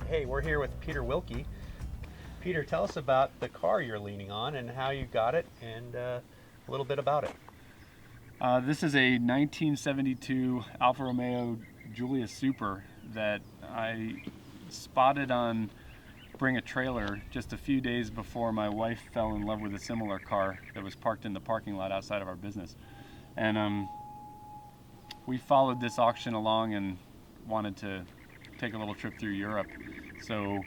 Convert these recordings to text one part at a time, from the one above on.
Hey, we're here with Peter Wilkie. Peter, tell us about the car you're leaning on and how you got it and a little bit about it. This is a 1972 Alfa Romeo Giulia Super that I spotted on Bring a Trailer just a few days before my wife fell in love with a similar car that was parked in the parking lot outside of our business. And we followed this auction along and wanted to take a little trip through Europe. So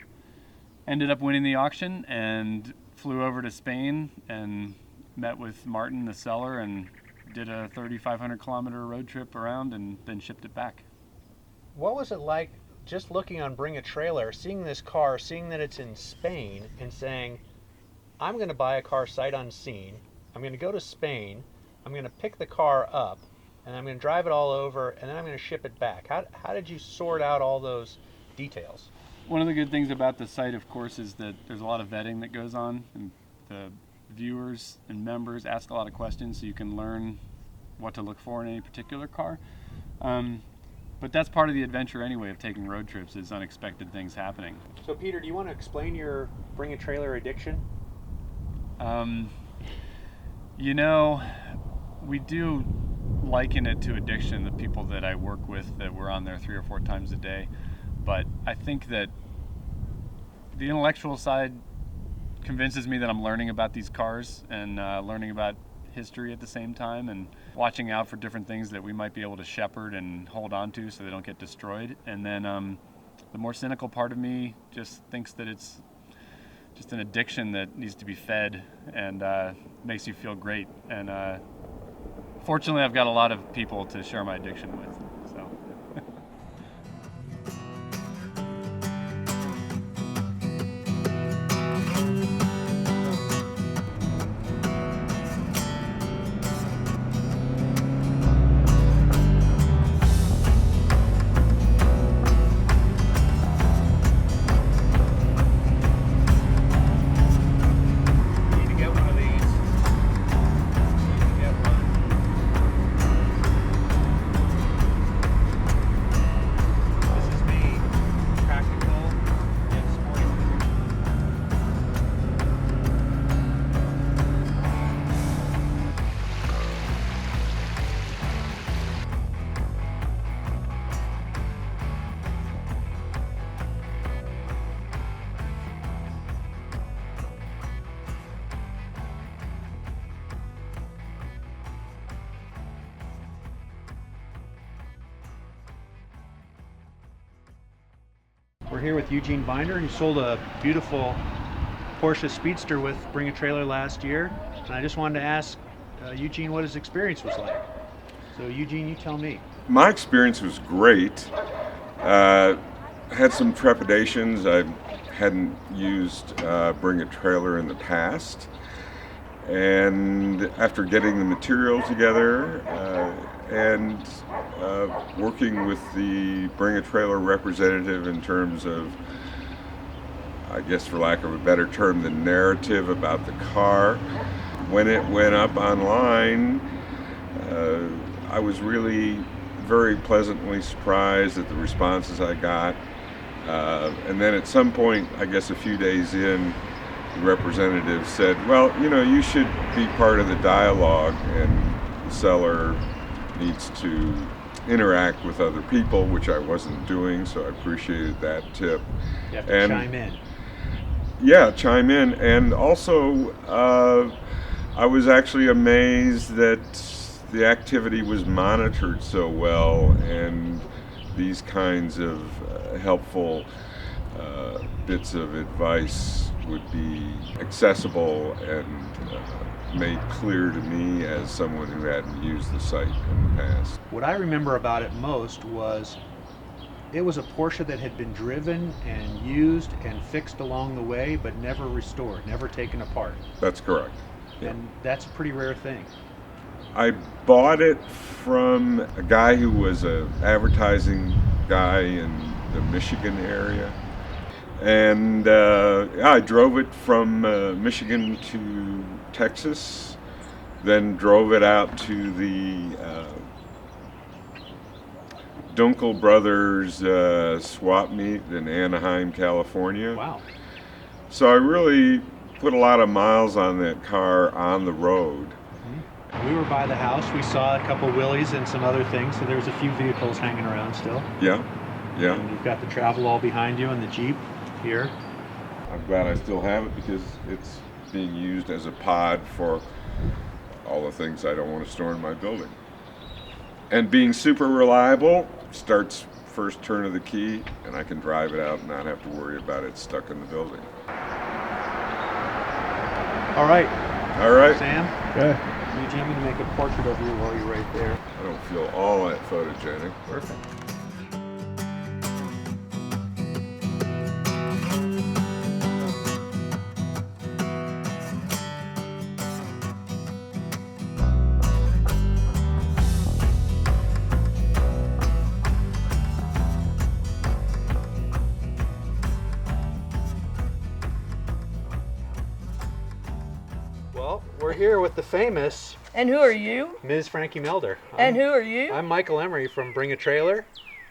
ended up winning the auction and flew over to Spain and met with Martin, the seller, and did a 3,500 kilometer road trip around and then shipped it back. What was it like just looking on Bring a Trailer, seeing this car, seeing that it's in Spain, and saying, I'm going to buy a car sight unseen, I'm going to go to Spain, I'm going to pick the car up, and I'm going to drive it all over, and then I'm going to ship it back? How did you sort out all those details? One of the good things about the site, of course, is that there's a lot of vetting that goes on, and the viewers and members ask a lot of questions so you can learn what to look for in any particular car. But that's part of the adventure anyway of taking road trips, is unexpected things happening. So Peter, do you want to explain your Bring a Trailer addiction? We do liken it to addiction, the people that I work with that we're on there 3 or 4 times a day. But I think that the intellectual side convinces me that I'm learning about these cars and learning about history at the same time and watching out for different things that we might be able to shepherd and hold on to so they don't get destroyed. And then the more cynical part of me just thinks that it's just an addiction that needs to be fed and makes you feel great. And fortunately, I've got a lot of people to share my addiction with. So. We're here with Eugene Binder. He sold a beautiful Porsche Speedster with Bring a Trailer last year. And I just wanted to ask Eugene what his experience was like. So Eugene, you tell me. My experience was great. Had some trepidations. I hadn't used Bring a Trailer in the past. And after getting the material together and working with the Bring a Trailer representative in terms of, I guess for lack of a better term, the narrative about the car, when it went up online, I was really very pleasantly surprised at the responses I got. And then at some point, I guess a few days in, the representative said, well, you should be part of the dialogue, and the seller needs to interact with other people, which I wasn't doing, so I appreciated that tip. You have to chime in. Yeah, chime in. And also, I was actually amazed that the activity was monitored so well, and these kinds of helpful bits of advice would be accessible and made clear to me as someone who hadn't used the site in the past. What I remember about it most was it was a Porsche that had been driven and used and fixed along the way, but never restored, never taken apart. That's correct. Yeah. And that's a pretty rare thing. I bought it from a guy who was an advertising guy in the Michigan area. And I drove it from Michigan to Texas, then drove it out to the Dunkel Brothers swap meet in Anaheim, California. Wow. So I really put a lot of miles on that car on the road. We were by the house. We saw a couple Willys and some other things. So there's a few vehicles hanging around still. Yeah, yeah. And you've got the travel all behind you and the Jeep here. I'm glad I still have it because it's being used as a pod for all the things I don't want to store in my building. And being super reliable, starts first turn of the key and I can drive it out and not have to worry about it stuck in the building. All right. All right. Sam? Okay. Need Jimmy to make a portrait of you while you're right there. I don't feel all that photogenic. Perfect. Well, we're here with the famous And who are you? Ms. Frankie Melder. And who are you? I'm Michael Emery from Bring a Trailer,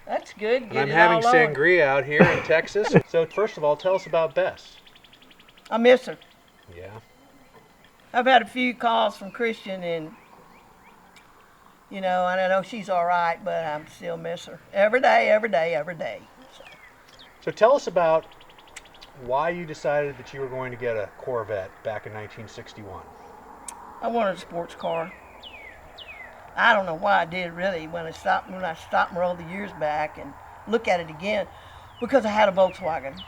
That's good. and Get I'm it having all on. sangria out here in Texas. So first of all, tell us about Bess. I miss her. Yeah. I've had a few calls from Christian, and and I know she's all right, but I still miss her every day, every day, every day. So tell us about why you decided that you were going to get a Corvette back in 1961. I wanted a sports car. I don't know why I did really when I stopped and rolled the years back and look at it again, because I had a Volkswagen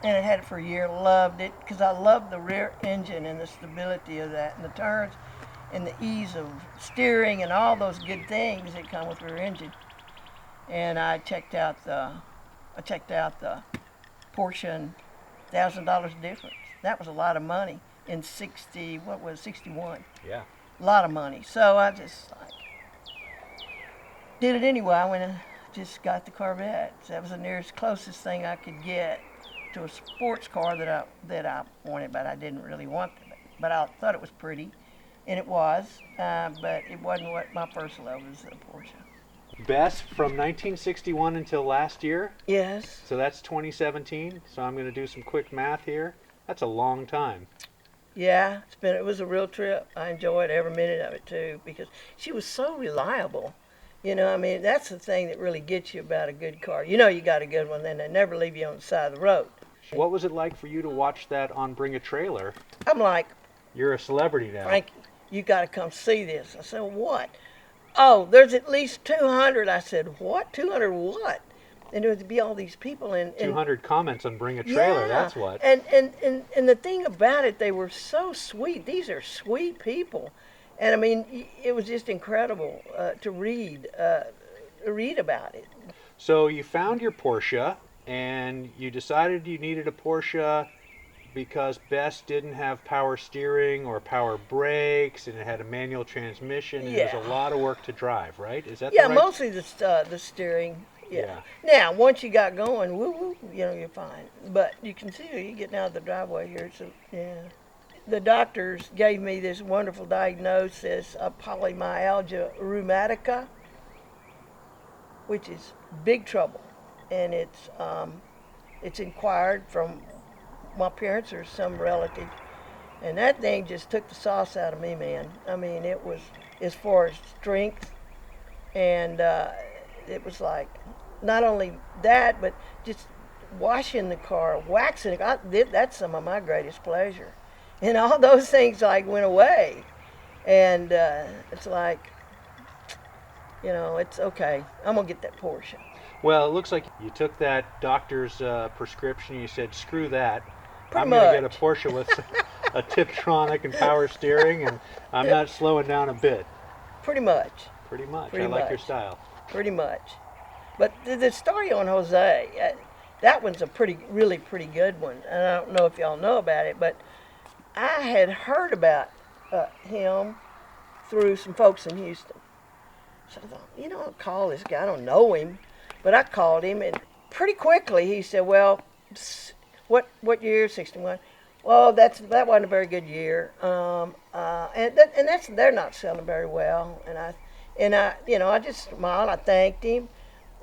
and I had it for a year. Loved it because I loved the rear engine and the stability of that and the turns and the ease of steering and all those good things that come with rear engine. And I checked out the Porsche and $1,000 difference. That was a lot of money in 61. Yeah. A lot of money. So I just did it anyway. I went and just got the Corvette. So that was the nearest closest thing I could get to a sports car that I wanted, but I didn't really want it. But I thought it was pretty, and it was, but it wasn't what my first love was, the Porsche. Bess, from 1961 until last year, Yes. so that's 2017. So I'm going to do some quick math here. That's a long time. Yeah, it was a real trip. I enjoyed every minute of it too, because she was so reliable. That's the thing that really gets you about a good car. You got a good one, then they never leave you on the side of the road. What was it like for you to watch that on Bring a Trailer? I'm like, You're a celebrity now. Frankie, you got to come see this. I said, what? Oh, there's at least 200. I said, what? 200 what? And there would be all these people. And 200 comments on Bring a Trailer, yeah. that's what. And the thing about it, they were so sweet. These are sweet people. And it was just incredible to read about it. So you found your Porsche, and you decided you needed a Porsche because Bess didn't have power steering or power brakes, and it had a manual transmission, and it was a lot of work to drive, right? Is that Yeah, the right? mostly the steering. Yeah. Now, once you got going, woo, you're fine. But you can see you're getting out of the driveway here, so yeah. The doctors gave me this wonderful diagnosis of polymyalgia rheumatica, which is big trouble, and it's inquired from my parents or some relative, and that thing just took the sauce out of me, man. It was as far as strength, and it was like not only that, but just washing the car, waxing it. That's some of my greatest pleasure. And all those things went away. And it's like, it's okay. I'm going to get that Porsche. Well, it looks like you took that doctor's prescription and you said, screw that. Pretty I'm going to get much. a Porsche with a Tiptronic and power steering, and I'm not slowing down a bit. Pretty much. Pretty much. Pretty I like your much. style. Pretty much. But the story on Jose, that one's a really pretty good one. And I don't know if y'all know about it, but I had heard about him through some folks in Houston. So I thought, I'll call this guy. I don't know him, but I called him, and pretty quickly he said, well, what year? 61. Well, that wasn't a very good year, and they're not selling very well. And I just smiled. I thanked him,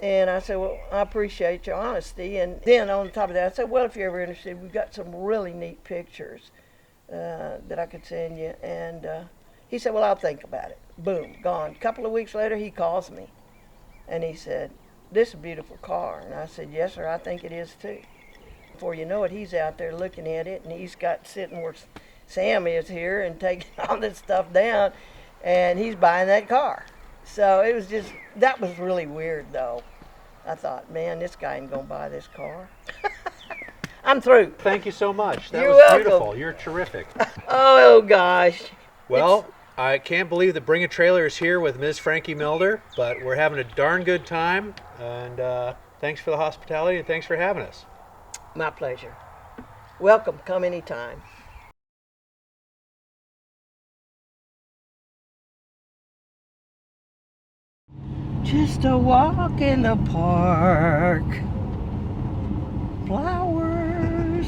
And I said, well, I appreciate your honesty. And then on top of that, I said, well, if you're ever interested, we've got some really neat pictures that I could send you. And he said, well, I'll think about it. Boom, gone. A couple of weeks later, he calls me. And he said, this is a beautiful car. And I said, yes, sir, I think it is too. Before you know it, he's out there looking at it, and he's got sitting where Sam is here and taking all this stuff down, and he's buying that car. So it was just, that was really weird though. I thought, man, this guy ain't gonna buy this car. I'm through. Thank you so much. That You're was welcome. beautiful. You're terrific. Oh gosh. Well, I can't believe that Bring a Trailer is here with Ms. Frankie Milder, but we're having a darn good time, and thanks for the hospitality and thanks for having us. My pleasure. Welcome, come anytime. Just a walk in the park. Flowers.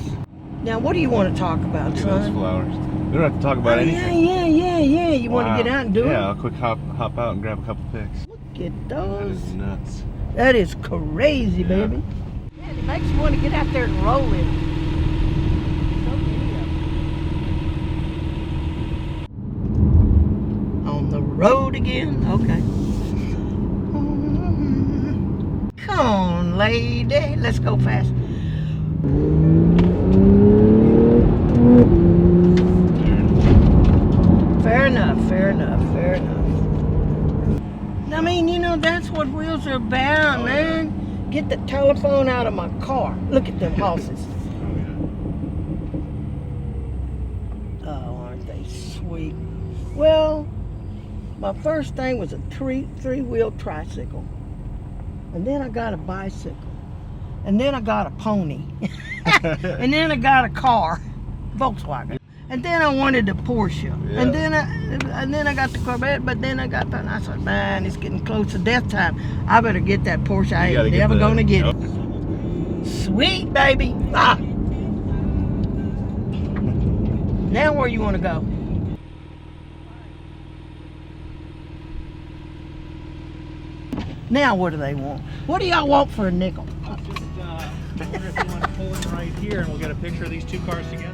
Now, what do you want to talk about, son? Flowers. We don't have to talk about anything. Yeah. You want to get out and do it? Yeah, I'll quick hop out and grab a couple pics. Look at That those. is nuts. That is crazy, Yeah. baby. Man, it makes you want to get out there and roll it. So many of them. On the road again? Okay. Come on, lady. Let's go fast. Fair enough. I mean, you know, that's what wheels are about, man. Get the telephone out of my car. Look at them horses. Oh, aren't they sweet? Well, my first thing was a three-wheel tricycle. And then I got a bicycle. And then I got a pony. And then I got a car, Volkswagen. And then I wanted a Porsche. Yeah. And then I got the Corvette, but then I got that, and I said, man, it's getting close to death time. I better get that Porsche. I ain't never gonna get it. Sweet, baby. Ah. Now where you want to go? Now what do they want? What do y'all want for a nickel? I wonder if you want to pull in right here and we'll get a picture of these two cars together.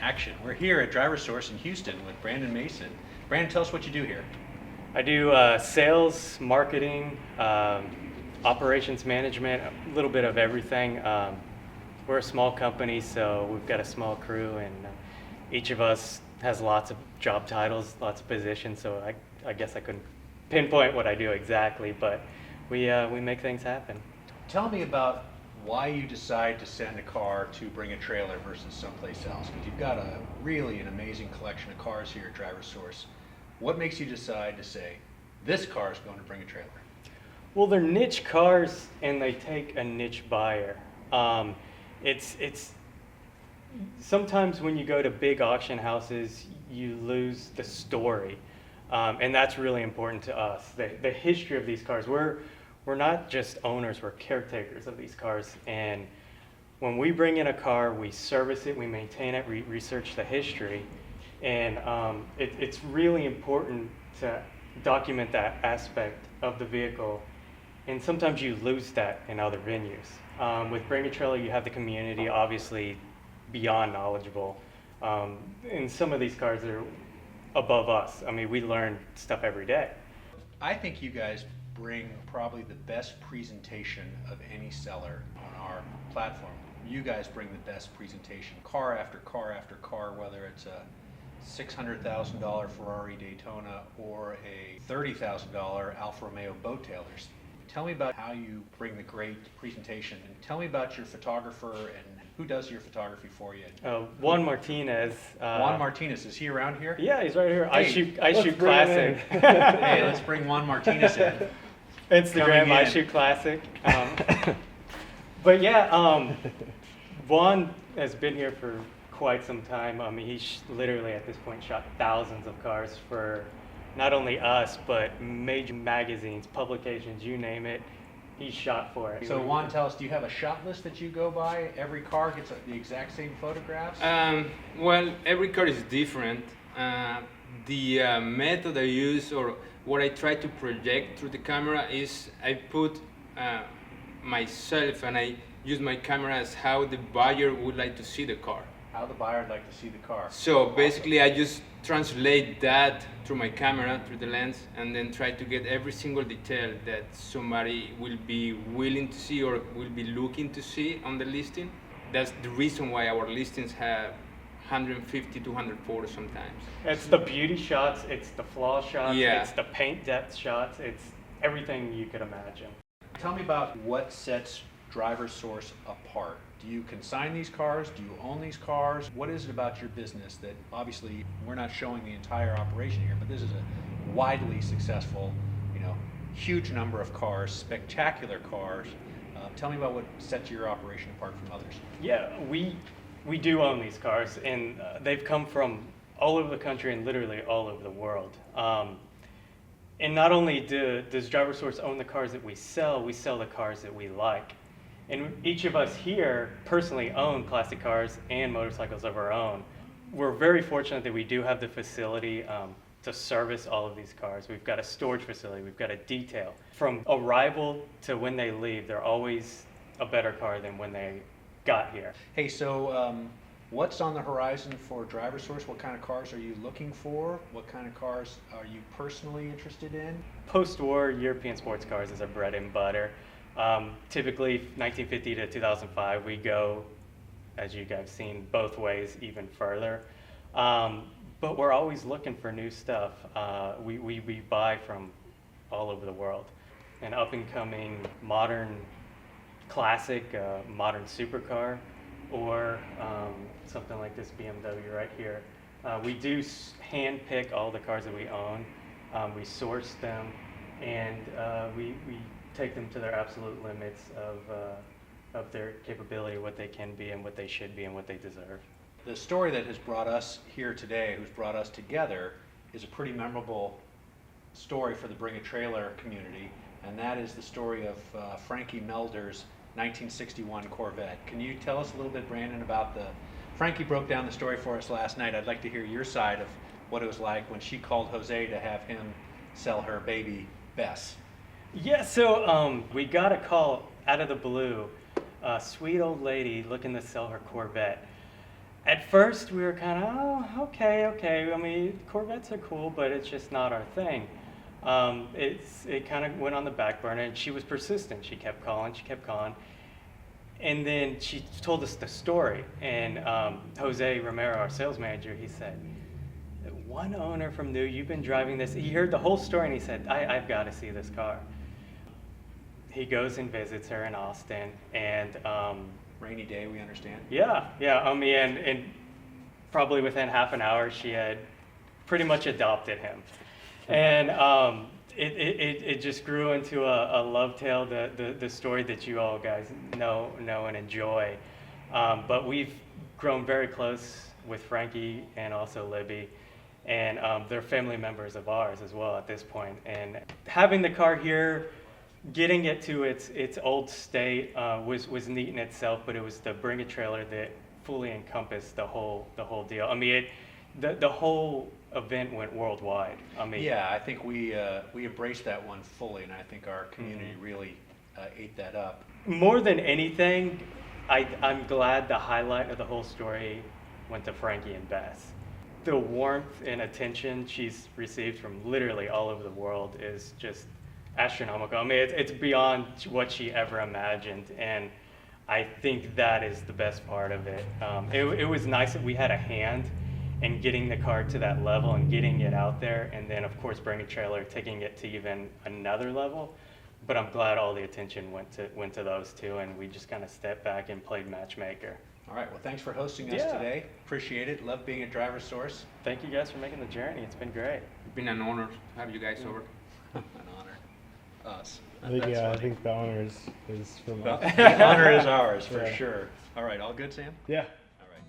Action. We're here at Driver Source in Houston with Brandon Mason. Brandon, tell us what you do here. I do sales, marketing, operations management, a little bit of everything. We're a small company, so we've got a small crew, and each of us has lots of job titles, lots of positions, so I guess I couldn't pinpoint what I do exactly, but we make things happen. Tell me about why you decide to send a car to Bring a Trailer versus someplace else, because you've got an amazing collection of cars here at Driver Source. What makes you decide to say, this car is going to Bring a Trailer? Well, they're niche cars, and they take a niche buyer. It's sometimes when you go to big auction houses, you lose the story, and that's really important to us. The history of these cars. We're not just owners, we're caretakers of these cars, and when we bring in a car, we service it, we maintain it, we research the history, and it's really important to document that aspect of the vehicle, and sometimes you lose that in other venues. With Bring a Trailer, you have the community, obviously beyond knowledgeable, and some of these cars above us. I mean, we learn stuff every day. I think you guys bring probably the best presentation of any seller on our platform. You guys bring the best presentation, car after car after car, whether it's a $600,000 Ferrari Daytona or a $30,000 Alfa Romeo boat tailors. Tell me about how you bring the great presentation, and tell me about your photographer and who does your photography for you. Juan Martinez. Juan Martinez, is he around here? Yeah, he's right here. Hey, I shoot classic. Hey, let's bring Juan Martinez in. Instagram, Coming I in. shoot classic. But yeah, Juan has been here for quite some time. I mean, he's literally at this point shot thousands of cars for not only us, but major magazines, publications, you name it, he's shot for it. So Juan, tell us, do you have a shot list that you go by? Every car gets the exact same photographs? Well, every car is different. The method I use, or what I try to project through the camera, is I put myself and I use my camera as how the buyer would like to see the car. How the buyer would like to see the car. So basically I just translate that through my camera, through the lens, and then try to get every single detail that somebody will be willing to see or will be looking to see on the listing. That's the reason why our listings have 150, 200 photos sometimes. It's the beauty shots, it's the flaw shots, Yeah. it's the paint depth shots, it's everything you could imagine. Tell me about what sets Driver Source apart. Do you consign these cars? Do you own these cars? What is it about your business that, obviously, we're not showing the entire operation here, but this is a widely successful, huge number of cars, spectacular cars. Tell me about what sets your operation apart from others. Yeah, we do own these cars, and they've come from all over the country and literally all over the world. And not only does Driver Source own the cars that we sell the cars that we like. And each of us here personally own classic cars and motorcycles of our own. We're very fortunate that we do have the facility to service all of these cars. We've got a storage facility, we've got a detail. From arrival to when they leave, they're always a better car than when they got here. Hey, so what's on the horizon for Driver Source? What kind of cars are you looking for? What kind of cars are you personally interested in? Post-war European sports cars is our bread and butter. Typically 1950 to 2005, we go, as you guys have seen, both ways, even further. But we're always looking for new stuff. We buy from all over the world. An up-and-coming modern classic, modern supercar, or something like this BMW right here. We do hand pick all the cars that we own. We source them, and we take them to their absolute limits of their capability, what they can be and what they should be and what they deserve. The story that has brought us here today, who's brought us together, is a pretty memorable story for the Bring a Trailer community, and that is the story of Frankie Melder's 1961 Corvette. Can you tell us a little bit, Brandon, about Frankie broke down the story for us last night. I'd like to hear your side of what it was like when she called Jose to have him sell her baby Bess. Yeah, so we got a call out of the blue, a sweet old lady looking to sell her Corvette. At first we were kind of, oh, okay. I mean, Corvettes are cool, but it's just not our thing. It kind of went on the back burner, and she was persistent. She kept calling. And then she told us the story, and Jose Romero, our sales manager, he said, one owner from New, you've been driving this. He heard the whole story, and he said, I've got to see this car. He goes and visits her in Austin, and Rainy day, we understand. yeah. I mean, and probably within half an hour, she had pretty much adopted him, and it just grew into a love tale, the story that you all guys know and enjoy. But we've grown very close with Frankie and also Libby, and they're family members of ours as well at this point. And having the car here, getting it to its old state was neat in itself, but it was the Bring a Trailer that fully encompassed the whole deal. I mean, the whole event went worldwide. I mean, Yeah, I think we embraced that one fully, and I think our community really ate that up. more than anything, I'm glad the highlight of the whole story went to Frankie and Bess. the warmth and attention she's received from literally all over the world is just astronomical. I mean, it's beyond what she ever imagined, and I think that is the best part of it. It was nice that we had a hand in getting the car to that level and getting it out there, and then of course Bring a Trailer taking it to even another level. But I'm glad all the attention went to those two, and we just kind of stepped back and played matchmaker. All right, well, thanks for hosting us Yeah. today. Appreciate it. Love being at Driver Source. Thank you guys for making the journey. It's been great. It's been an honor to have you guys over. An honor. Us. I think, That's yeah, I funny. think the honor is from The us. the honor is ours, for Yeah. sure. All right, all good, Sam? Yeah. All right.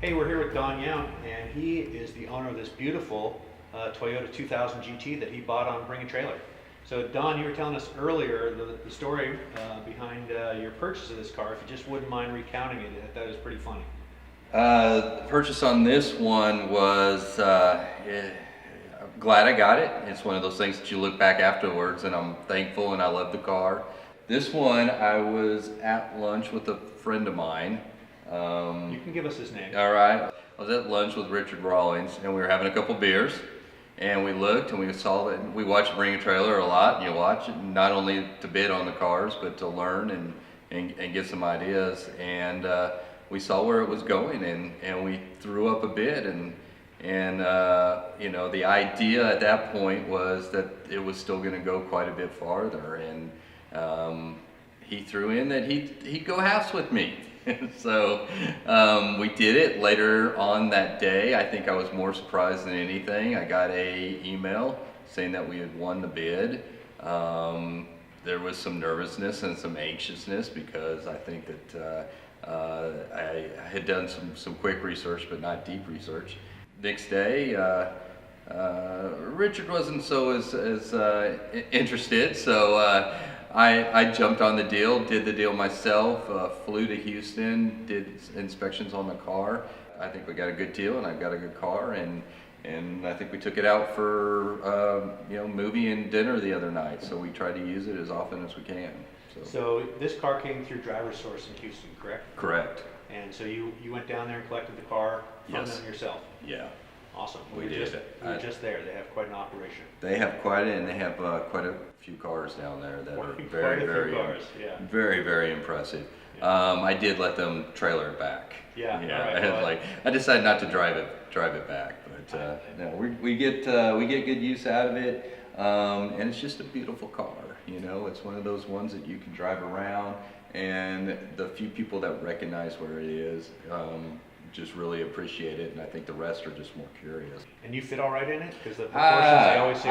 Hey, we're here with Don Young, and he is the owner of this beautiful Toyota 2000 GT that he bought on Bring a Trailer. So Don, you were telling us earlier the story behind your purchase of this car. If you just wouldn't mind recounting it, I thought it was pretty funny. The purchase on this one was, I'm glad I got it. It's one of those things that you look back afterwards, and I'm thankful and I love the car. This one, I was at lunch with a friend of mine. You can give us his name. All right. I was at lunch with Richard Rawlings, and we were having a couple beers, and we looked and we saw that we watch Bring a Trailer a lot. You watch it not only to bid on the cars, but to learn and get some ideas. And we saw where it was going, and we threw up a bid. And you know, the idea at that point was that it was still going to go quite a bit farther. And he threw in that he'd go halves with me. So we did it later on that day. I think I was more surprised than anything. I got a email saying that we had won the bid. There was some nervousness and some anxiousness because I think that I had done some quick research, but not deep research. Next day, Richard wasn't so as interested, so I jumped on the deal, did the deal myself, flew to Houston, did inspections on the car. I think we got a good deal, and I got a good car, and I think we took it out for you know, movie and dinner the other night. So we try to use it as often as we can. So this car came through Driver Source in Houston, correct? Correct. And so you went down there and collected the car from Yes. them yourself. Yeah. Awesome. We were did. Just, we were just there. They have quite an operation. They have quite a few cars down there that are very, very, cars. Yeah. very, very impressive. I did let them trailer it back. Yeah. Yeah. All right, I had, well, like, I decided not to drive it back, but no, we get good use out of it, and it's just a beautiful car. You know, it's one of those ones that you can drive around, and the few people that recognize where it is just really appreciate it, and I think the rest are just more curious. And you fit all right in it? Because the proportions, I always say,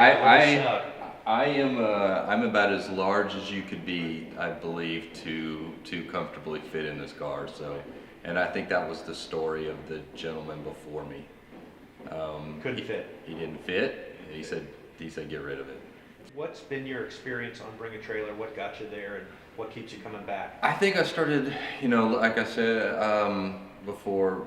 I'm about as large as you could be, I believe, to comfortably fit in this car. So, and I think that was the story of the gentleman before me. Couldn't fit. He didn't fit. He said get rid of it. What's been your experience on Bring a Trailer? What got you there, and what keeps you coming back? I think I started, you know, like I said before,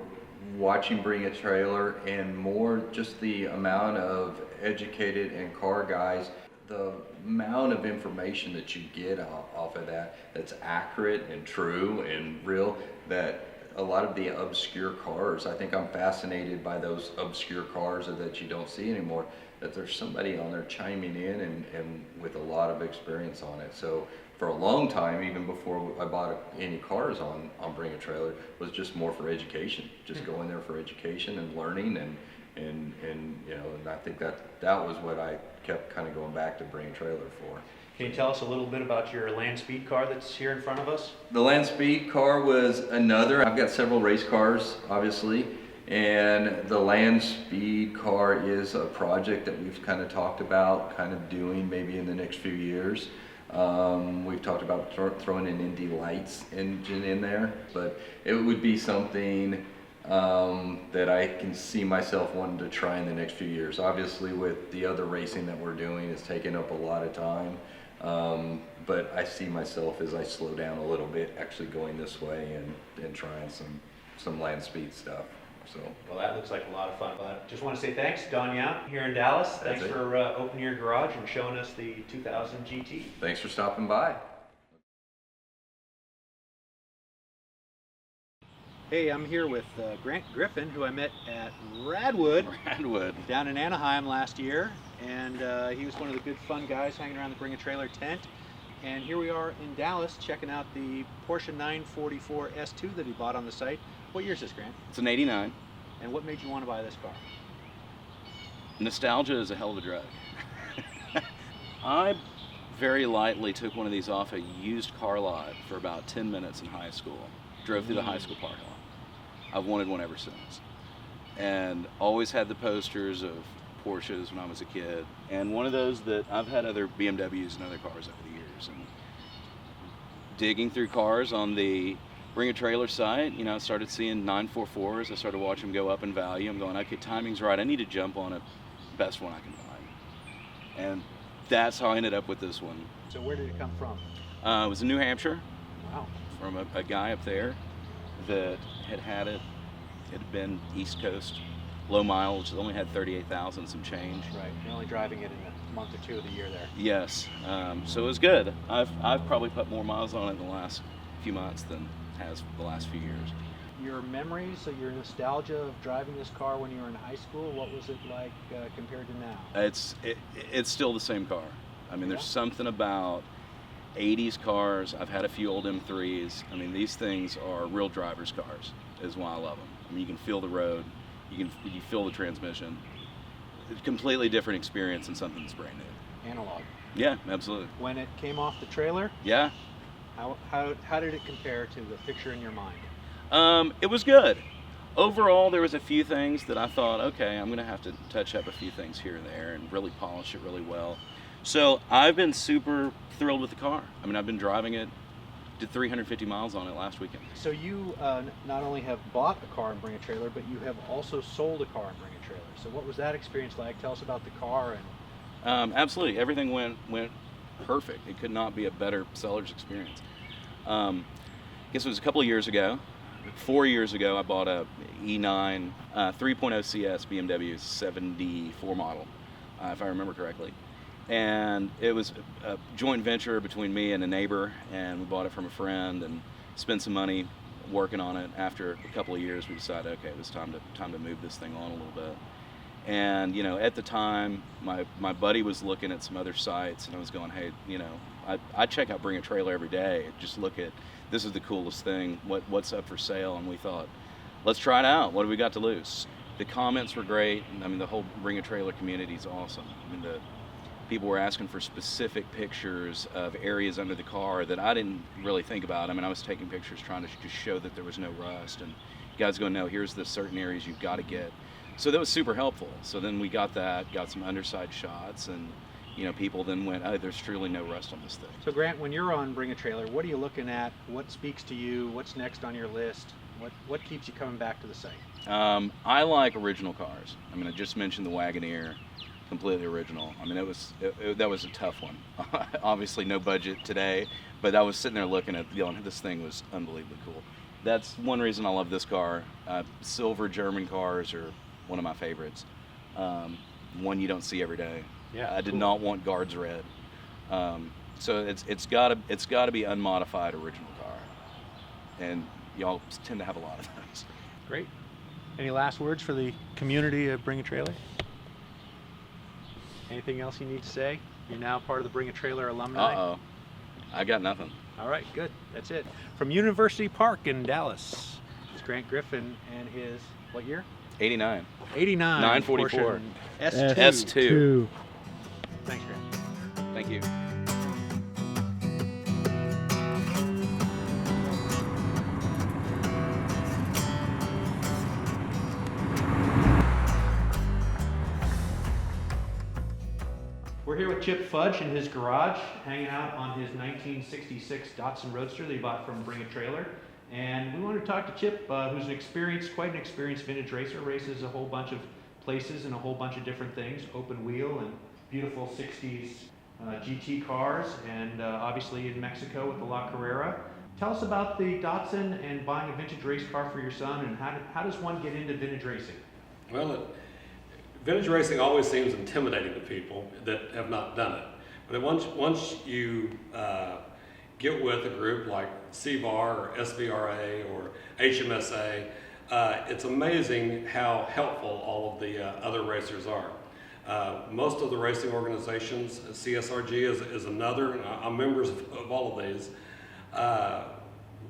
watching Bring a Trailer, and more just the amount of educated and car guys, the amount of information that you get off of that's accurate and true and real, that a lot of the obscure cars, I think I'm fascinated by those obscure cars that you don't see anymore, that there's somebody on there chiming in and with a lot of experience on it. So for a long time, even before I bought any cars on Bring a Trailer, was just more for education, just going there for education and learning and you know, and I think that was what I kept kind of going back to Bring a Trailer for. Can you tell us a little bit about your Land Speed car that's here in front of us? The Land Speed car was another. I've got several race cars, obviously, and the Land Speed car is a project that we've kind of talked about kind of doing maybe in the next few years. We've talked about throwing an Indy Lights engine in there, but it would be something that I can see myself wanting to try in the next few years. Obviously, with the other racing that we're doing, it's taking up a lot of time. But I see myself as I slow down a little bit, actually going this way and trying some Land Speed stuff. So. Well, that looks like a lot of fun. But just want to say thanks, Don Young, here in Dallas. Thanks for opening your garage and showing us the 2000 GT. Thanks for stopping by. Hey, I'm here with Grant Griffin, who I met at Radwood down in Anaheim last year, and he was one of the good fun guys hanging around the Bring a Trailer tent. And here we are in Dallas checking out the Porsche 944 S2 that he bought on the site. What year is this, Grant? It's an 89. And what made you want to buy this car? Nostalgia is a hell of a drug. I very lightly took one of these off a used car lot for about 10 minutes in high school. Drove through the high school parking lot. I've wanted one ever since. And always had the posters of Porsches when I was a kid. And one of those that I've had other BMWs and other cars over the years. And digging through cars on the Bring a Trailer site, you know, I started seeing 944s. I started watching them go up in value. I'm going, okay, timing's right. I need to jump on a best one I can find. And that's how I ended up with this one. So where did it come from? It was in New Hampshire. Wow. From a guy up there that had it. It had been East Coast, low mileage. It only had 38,000 some change. Right. You're only driving it in a month or two of the year there. Yes. So it was good. I've probably put more miles on it in the last few months than has the last few years. Your memories, so your nostalgia of driving this car when you were in high school, what was it like compared to now? It's still the same car. I mean, there's something about 80s cars. I've had a few old M3s. I mean, these things are real driver's cars, is why I love them. I mean, you can feel the road, you feel the transmission. It's a completely different experience than something that's brand new. Analog. Yeah, absolutely. When it came off the trailer? Yeah. How did it compare to the picture in your mind? It was good. Overall, there was a few things that I thought, okay, I'm gonna have to touch up a few things here and there and really polish it really well. So I've been super thrilled with the car. I mean, I've been driving it, did 350 miles on it last weekend. So you not only have bought a car and Bring a Trailer, but you have also sold a car and Bring a Trailer. So what was that experience like? Tell us about the car. And absolutely, everything went perfect. It could not be a better seller's experience. I guess it was a couple of years ago. 4 years ago, I bought a E9 3.0 CS BMW 74 model, if I remember correctly. And it was a joint venture between me and a neighbor, and we bought it from a friend and spent some money working on it. After a couple of years, we decided, okay, it was time to move this thing on a little bit. And you know, at the time, my buddy was looking at some other sites, and I was going, hey, you know, I check out Bring a Trailer every day. Just look at, this is the coolest thing. What's up for sale? And we thought, let's try it out. What do we got to lose? The comments were great. I mean, the whole Bring a Trailer community is awesome. I mean, the people were asking for specific pictures of areas under the car that I didn't really think about. I mean, I was taking pictures trying to just show that there was no rust, and guys going, no, here's the certain areas you've got to get. So that was super helpful. So then we got some underside shots, and you know, people then went, oh, there's truly no rust on this thing. So Grant, when you're on Bring a Trailer, what are you looking at? What speaks to you? What's next on your list? What keeps you coming back to the site? I like original cars. I mean, I just mentioned the Wagoneer, completely original. I mean, that was a tough one. Obviously no budget today, but I was sitting there looking at, you know, this thing was unbelievably cool. That's one reason I love this car. Silver German cars are one of my favorites. One you don't see every day. Yeah, I did not want guards red. So it's got to be unmodified original car, and y'all tend to have a lot of those. Great. Any last words for the community of Bring a Trailer? Anything else you need to say? You're now part of the Bring a Trailer alumni. Uh-oh. I got nothing. All right, good. That's it. From University Park in Dallas, it's Grant Griffin and his, what year? 89. 89. 944. Porsche S2. S2. Thanks, Grant. Thank you. We're here with Chip Fudge in his garage, hanging out on his 1966 Datsun Roadster that he bought from Bring a Trailer. And we wanted to talk to Chip, who's quite an experienced vintage racer, races a whole bunch of places and a whole bunch of different things, open wheel and beautiful 60s GT cars, and obviously in Mexico with the La Carrera. Tell us about the Datsun and buying a vintage race car for your son, and how does one get into vintage racing? Well, vintage racing always seems intimidating to people that have not done it. But once you get with a group like CVAR or SVRA or HMSA, it's amazing how helpful all of the other racers are. Most of the racing organizations, CSRG is another, and I'm members of all of these,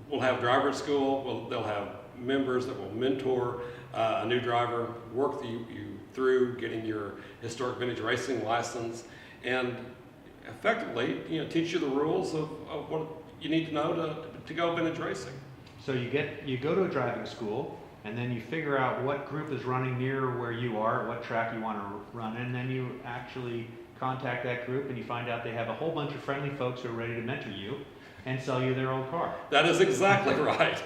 will have driver school. They'll have members that will mentor a new driver, work you through getting your historic vintage racing license, and effectively, teach you the rules of what you need to know to go vintage racing. So you go to a driving school, and then you figure out what group is running near where you are, what track you want to run, and then you actually contact that group, and you find out they have a whole bunch of friendly folks who are ready to mentor you and sell you their old car. That is exactly right.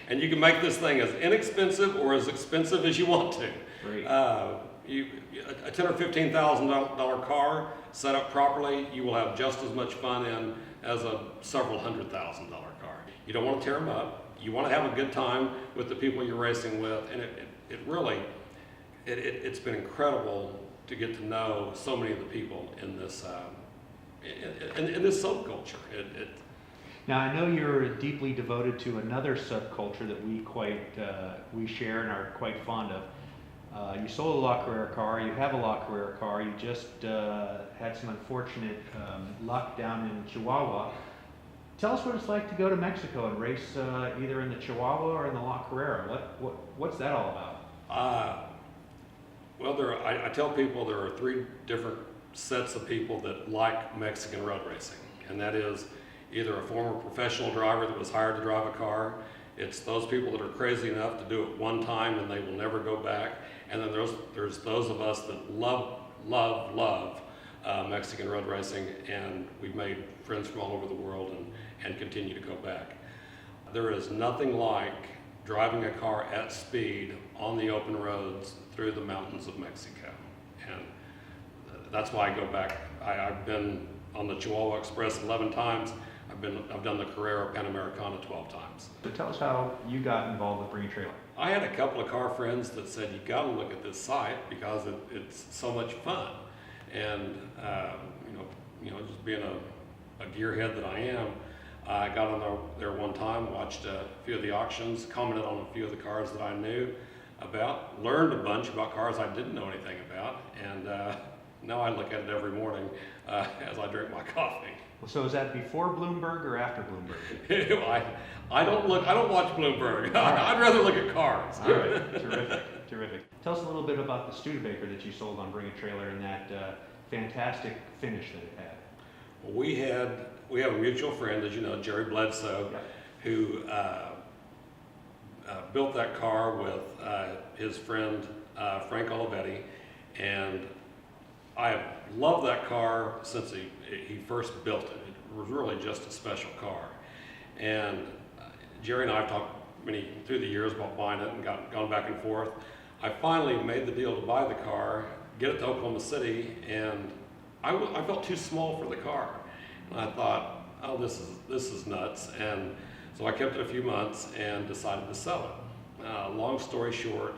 And you can make this thing as inexpensive or as expensive as you want to. Great. A $10,000 or $15,000 car set up properly, you will have just as much fun in as a several $100,000 car. You don't want to tear them up. You want to have a good time with the people you're racing with, and it really, it's been incredible to get to know so many of the people in this in this subculture. Now I know you're deeply devoted to another subculture that we share and are quite fond of. You sold a La Carrera car. You have a La Carrera car. You just had some unfortunate luck down in Chihuahua. Tell us what it's like to go to Mexico and race either in the Chihuahua or in the La Carrera. What's that all about? Well, I tell people there are three different sets of people that like Mexican road racing, and that is either a former professional driver that was hired to drive a car. It's those people that are crazy enough to do it one time and they will never go back. And then there's those of us that love Mexican road racing, and we've made friends from all over the world and continue to go back. There is nothing like driving a car at speed on the open roads through the mountains of Mexico. And that's why I go back. I've been on the Chihuahua Express 11 times. I've done the Carrera Panamericana 12 times. So tell us how you got involved with Bring a Trailer. I had a couple of car friends that said, you got to look at this site because it's so much fun. And just being a gearhead that I am, I got on there one time, watched a few of the auctions, commented on a few of the cars that I knew about, learned a bunch about cars I didn't know anything about, and now I look at it every morning as I drink my coffee. So is that before Bloomberg or after Bloomberg? I don't watch Bloomberg. I'd rather look at cars. All right, terrific. Tell us a little bit about the Studebaker that you sold on Bring a Trailer and that fantastic finish that it had. Well, we have a mutual friend, as you know, Jerry Bledsoe, who built that car with his friend Frank Olivetti, and I have loved that car since he first built it. It was really just a special car. And Jerry and I have talked through the years about buying it and gone back and forth. I finally made the deal to buy the car, get it to Oklahoma City, and I felt too small for the car. And I thought, oh, this is nuts. And so I kept it a few months and decided to sell it. Long story short,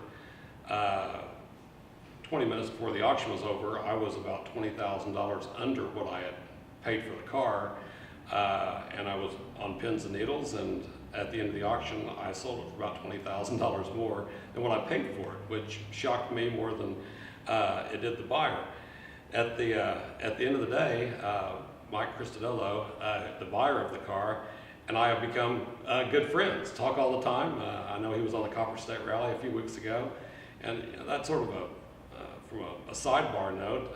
20 minutes before the auction was over, I was about $20,000 under what I had paid for the car, and I was on pins and needles, and at the end of the auction, I sold it for about $20,000 more than what I paid for it, which shocked me more than it did the buyer. At the end of the day, Mike Cristadello, the buyer of the car, and I have become good friends, talk all the time. I know he was on the Copper State Rally a few weeks ago, and that's sort of from a sidebar note,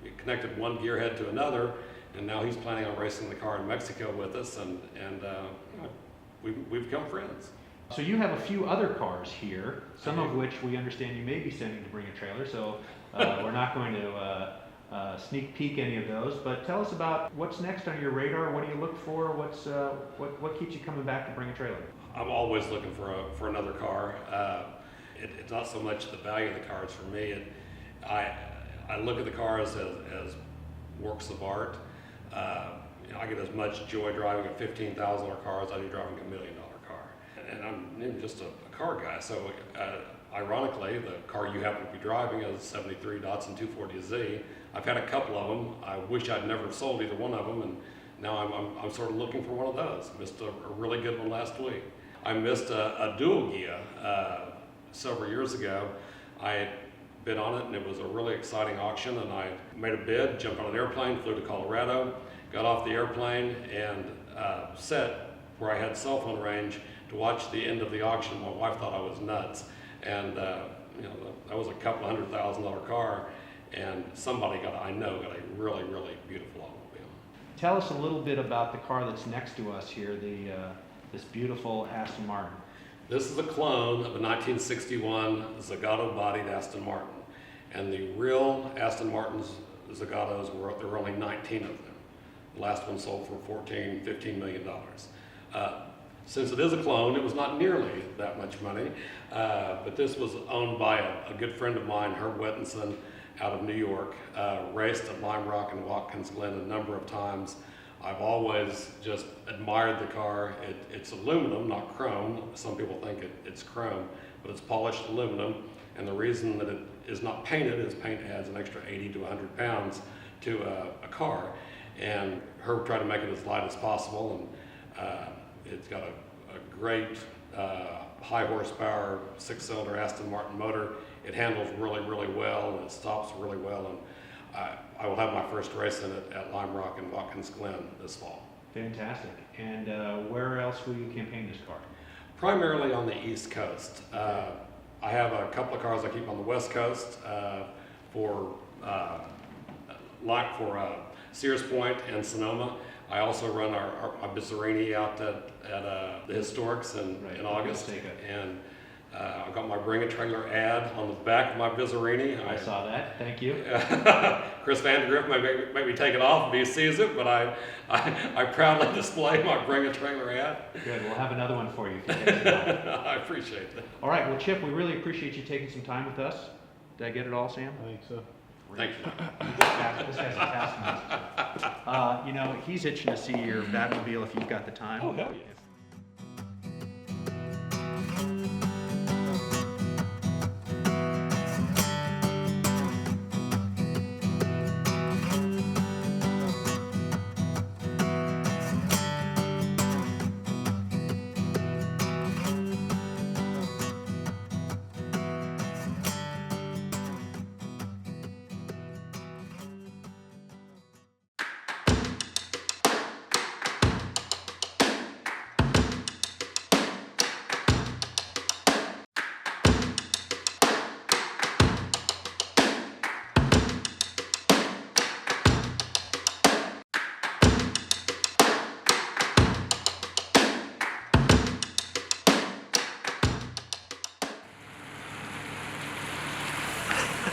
it connected one gearhead to another, and now he's planning on racing the car in Mexico with us, and we've become friends. So you have a few other cars here, some of which we understand you may be sending to Bring a Trailer, so we're not going to sneak peek any of those, but tell us about what's next on your radar. What do you look for? What keeps you coming back to Bring a Trailer? I'm always looking for another car. It's not so much the value of the cars for me. I look at the cars as works of art. I get as much joy driving a $15,000 car as I do driving a $1 million car. And I'm just a car guy. So ironically, the car you happen to be driving is a '73 Datsun 240Z. I've had a couple of them. I wish I'd never sold either one of them, and now I'm sort of looking for one of those. Missed a really good one last week. I missed a dual gear several years ago. I had bid on it, and it was a really exciting auction, and I made a bid, jumped on an airplane, flew to Colorado, got off the airplane, and sat where I had cell phone range to watch the end of the auction. My wife thought I was nuts, and that was a couple $100,000 car, and somebody got a really, really beautiful automobile. Tell us a little bit about the car that's next to us here, this beautiful Aston Martin. This is a clone of a 1961 Zagato-bodied Aston Martin, and the real Aston Martin's Zagatos there were only 19 of them. The last one sold for $15 million. Since it is a clone, it was not nearly that much money, but this was owned by a good friend of mine, Herb Wettinson, out of New York, raced at Lime Rock and Watkins Glen a number of times. I've always just admired the car. It's aluminum, not chrome. Some people think it's chrome, but it's polished aluminum. And the reason that it is not painted is paint adds an extra 80 to 100 pounds to a car. And Herb tried to make it as light as possible, and it's got a great high horsepower 6-cylinder Aston Martin motor. It handles really, really well, and it stops really well. And I will have my first race in it at Lime Rock and Watkins Glen this fall. Fantastic. And where else will you campaign this car? Primarily on the East Coast. I have a couple of cars I keep on the West Coast for Sears Point and Sonoma. I also run my Bizzarini out at the Historics in August. And I've got my Bring a Trailer ad on the back of my Bizzarini. I saw that. Thank you. Chris Vandergriff may make me take it off if he sees it, but I proudly display my Bring a Trailer ad. Good. We'll have another one for you if you take it off. I appreciate that. All right. Well, Chip, we really appreciate you taking some time with us. Did I get it all, Sam? I think so. Thank you. This guy's a taskmaster. He's itching to see your Batmobile if you've got the time. Oh, hell yeah.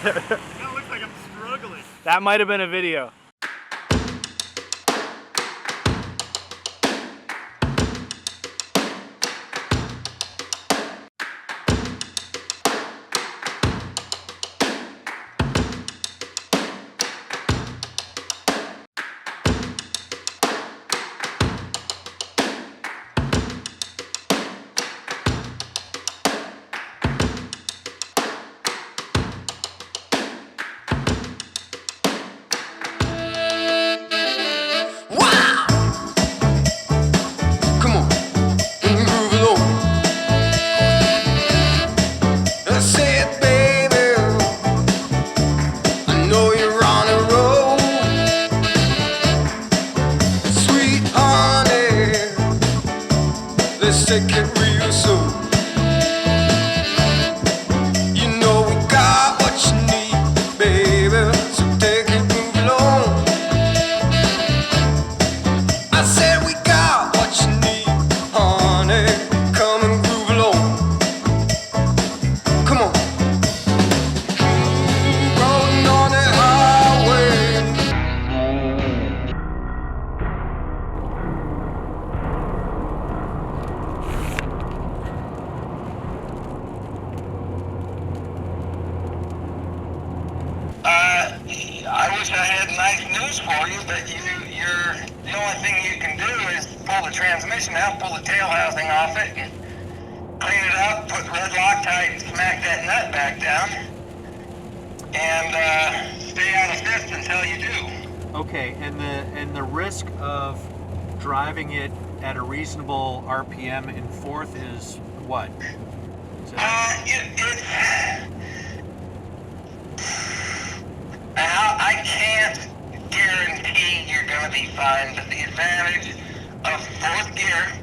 That looks like I'm struggling. That might have been a video. take it real soon. You know we got what you need, baby, so take it, move along. I said we got what you need, honey, come and groove along. Come on. Rolling on the highway. I wish I had nice news for you, but the only thing you can do is pull the transmission out, pull the tail housing off it, and clean it up, put red Loctite, and smack that nut back down, and stay out of fifth until you do. Okay, and the risk of driving it at a reasonable RPM in fourth is what? I can't guarantee you're going to be fine, but the advantage of fourth gear,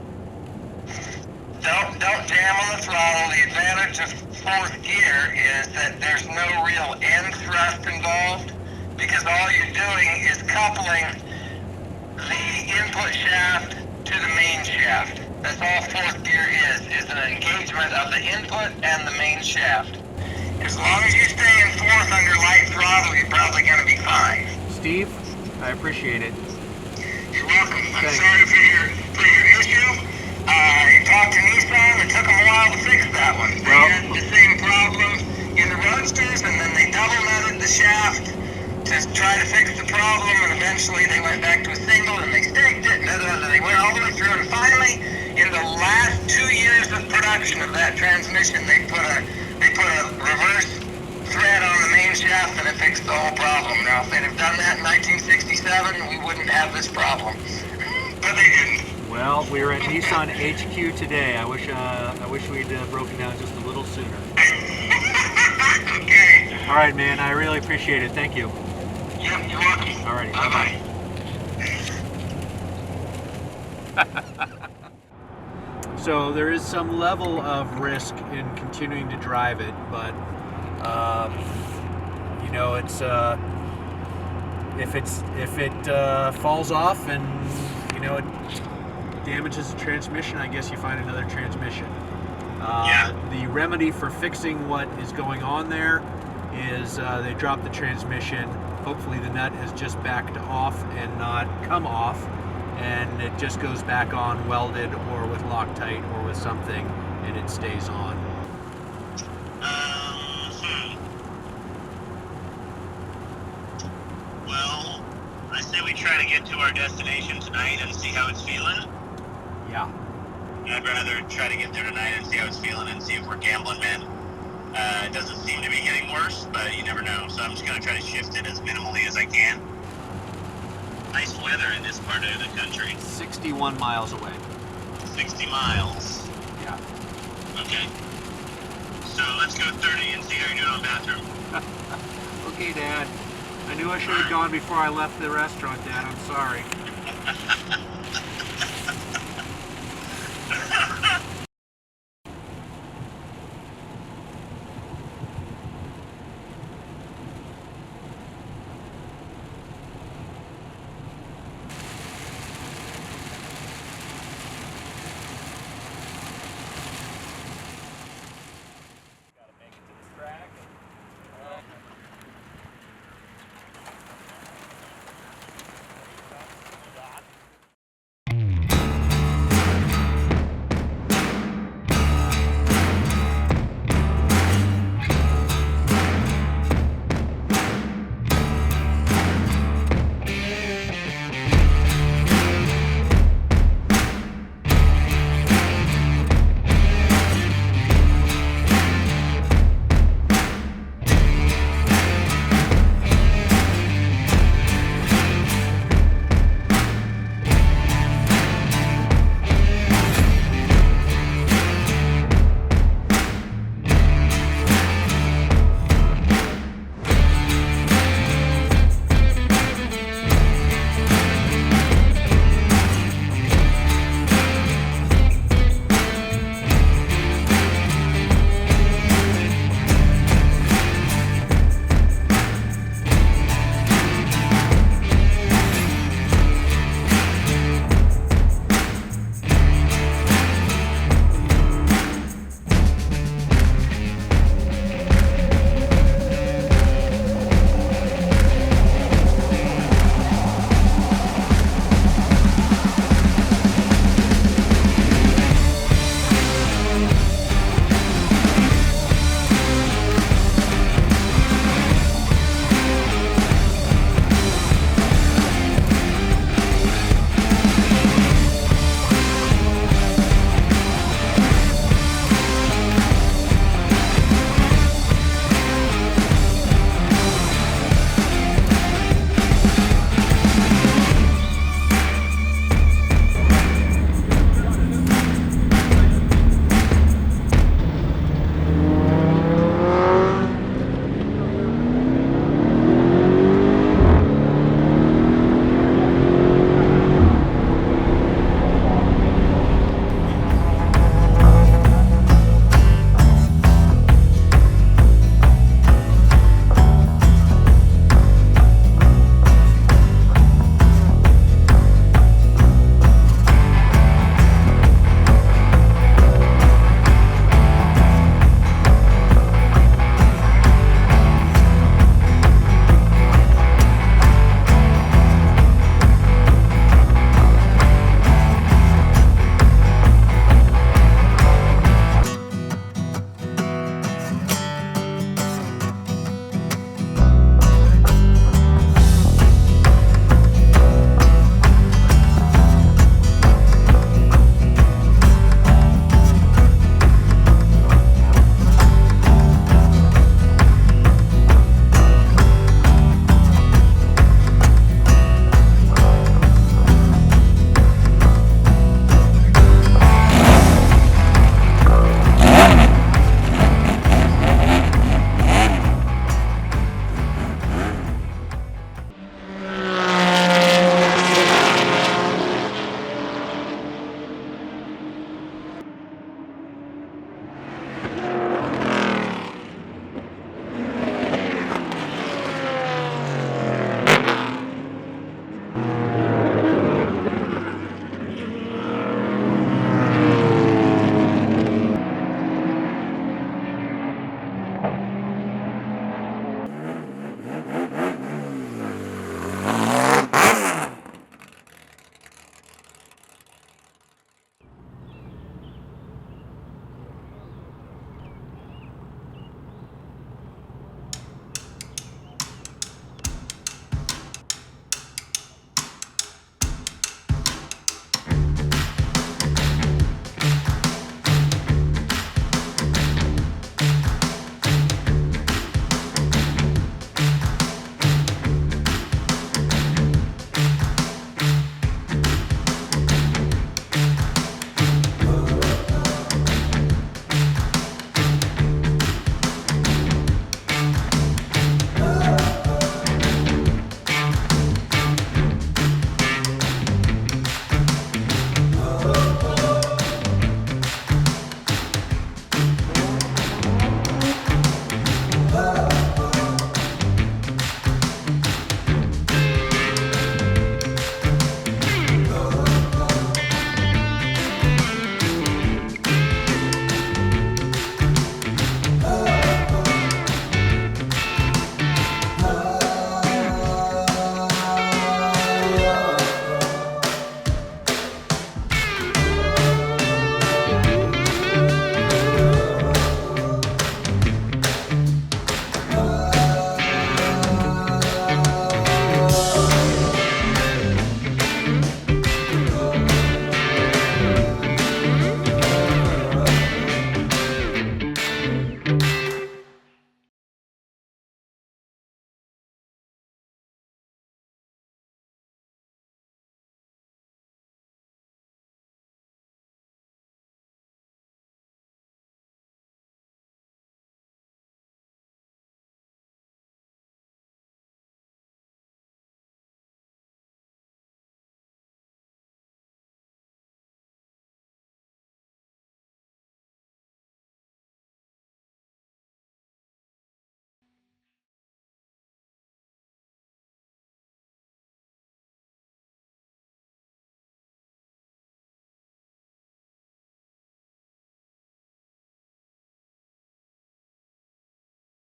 don't jam on the throttle. The advantage of fourth gear is that there's no real end thrust involved, because all you're doing is coupling the input shaft to the main shaft. That's all fourth gear is an engagement of the input and the main shaft. As long as you stay in fourth under light throttle, you're probably going to be fine. Steve, I appreciate it. You're welcome. I'm sorry for your issue. I talked to Nissan. It took them a while to fix that one. They had the same problem in the Roadsters, and then they double nutted the shaft to try to fix the problem, and eventually they went back to a single, and they staked it, and they went all the way through, and finally, in the last 2 years of production of that transmission, they put a reverse thread on the main shaft, and it fixed the whole problem. Now, if they'd have done that in 1967, we wouldn't have this problem. But they didn't. Well, we were at Nissan HQ today. I wish we'd broken down just a little sooner. Okay. All right, man. I really appreciate it. Thank you. Yep, you're welcome. All righty. Bye-bye. So there is some level of risk in continuing to drive it, but you know, it's if it falls off and you know it damages the transmission, I guess you find another transmission. The remedy for fixing what is going on there is they drop the transmission. Hopefully the nut has just backed off and not come off, and it just goes back on welded or with Loctite or with something, and it stays on. Well, I say we try to get to our destination tonight and see how it's feeling. Yeah. I'd rather try to get there tonight and see how it's feeling and see if we're gambling men. It doesn't seem to be getting worse, but you never know. So I'm just going to try to shift it as minimally as I can. Nice weather in this part of the country. 61 miles away. 60 miles. Yeah. Okay. So let's go 30 and see how you're doing on bathroom. Okay, Dad. I knew I should have gone before I left the restaurant, Dad. I'm sorry.